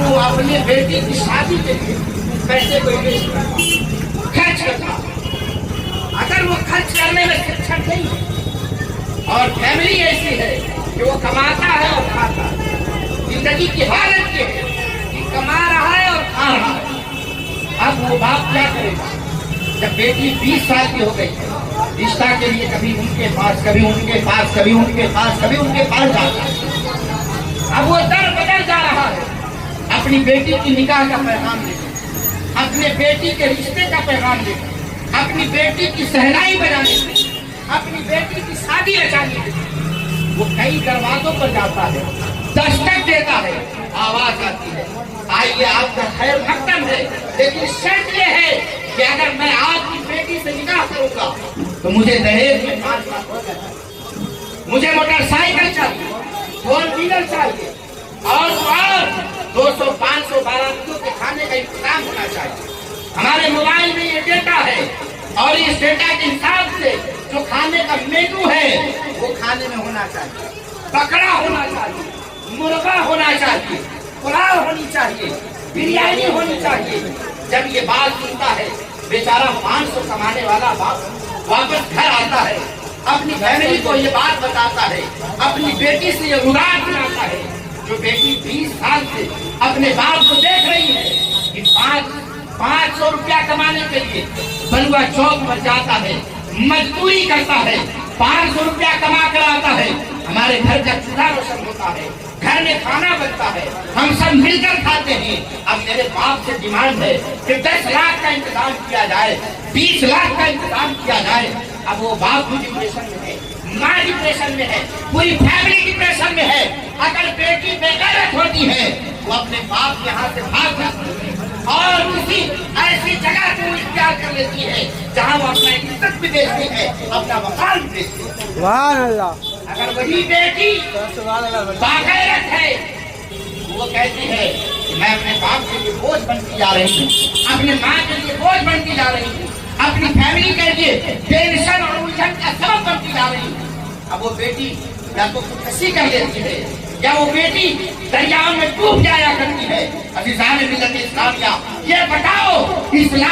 وہ اپنے بیٹی کی شادی کے لیے پیسے کو خرچ کرتا، اگر وہ خرچ کرنے میں سکشم نہیں ہے اور فیملی ایسی ہے کہ وہ کماتا ہے اور کھاتا ہے، زندگی کی حالت یہ ہے کہ کما رہا ہے اور کھا رہا ہے، اب وہ باپ کیا کرے گا؟ جب بیٹی 20 سال کی ہو گئی ہے، رشتہ کے لیے کبھی ان کے پاس، کبھی ان کے پاس، کبھی ان کے پاس، کبھی ان کے پاس جاتا ہے، اب وہ در بدر جا رہا ہے اپنی بیٹی کی نکاح کا پیغام لے کر، اپنے بیٹی کے رشتے کا پیغام لے کر، اپنی بیٹی کی شہنائی بجانے سے، اپنی بیٹی کی شادی رچانے سے وہ کئی دروازوں پر جاتا ہے، دستک دیتا ہے، آواز آتی ہے آئیے آپ کا خیر مقدم ہے، لیکن شرط یہ ہے کہ اگر میں آپ کی بیٹی سے نکاح کروں گا تو مجھے دہیج میں 5 لاکھ روپے چاہیے، مجھے موٹر سائیکل چاہیے، 4 ویلر چاہیے، اور 200-500 باراتیوں کے کھانے کا انتظام ہونا چاہیے۔ ہمارے موبائل میں یہ ڈیٹا ہے اور اس ڈیٹا کے حساب سے جو کھانے کا مینو ہے وہ کھانے میں ہونا چاہیے، بکرا ہونا چاہیے، مرغا ہونا چاہیے، پلاؤ ہونی چاہیے، بریانی ہونی چاہیے۔ جب یہ بات سنتا ہے بیچارہ 500 کمانے والا باپ واپس گھر آتا ہے، اپنی فیملی کو یہ بات بتاتا ہے، اپنی بیٹی سے یہ مراد بناتا ہے، جو بیٹی 20 سال سے اپنے باپ کو دیکھ رہی ہے کہ 500 روپیہ کمانے کے لیے بلوا چوک پر جاتا ہے، مزدوری کرتا ہے، 500 روپیہ کما کر آتا ہے، ہمارے گھر کا چولہا روشن ہوتا ہے، گھر میں کھانا بنتا ہے، ہم سب مل کر کھاتے ہیں۔ اب میرے باپ سے ڈیمانڈ ہے کہ 10 لاکھ کا انتظام کیا جائے، 20 لاکھ کا انتظام کیا جائے۔ اب وہ باپ بھی ڈپریشن میں ہے، ماں ڈپریشن میں ہے، پوری فیملی ڈپریشن میں ہے۔ اگر بیٹی بے غیرت ہوتی ہے وہ اپنے باپ یہاں سے بھاگ جاتی ہے اور کسی ایسی جگہ کو اختیار کر لیتی ہے جہاں وہ اپنا عزت بھی دیکھتی ہے، اپنا وقار بھی دیکھتی ہے۔ سبحان اللہ۔ اگر وہی بیٹی باغیرت ہے وہ کہتی ہے کہ میں اپنے باپ کے لیے بوجھ بنتی جا رہی ہوں، اپنے ماں کے لیے بوجھ بنتی جا رہی ہوں، اپنی فیملی کے لیے ٹینشن اور الجھن کا سبب بنتی جا رہی ہوں۔ اب وہ بیٹی یا تو خودکشی کر لیتی ہے یا وہ بیٹی دریاؤں میں ڈوب جایا کرتی ہے۔ عزیزان ملت اسلامیہ، یہ بتاؤ اسلام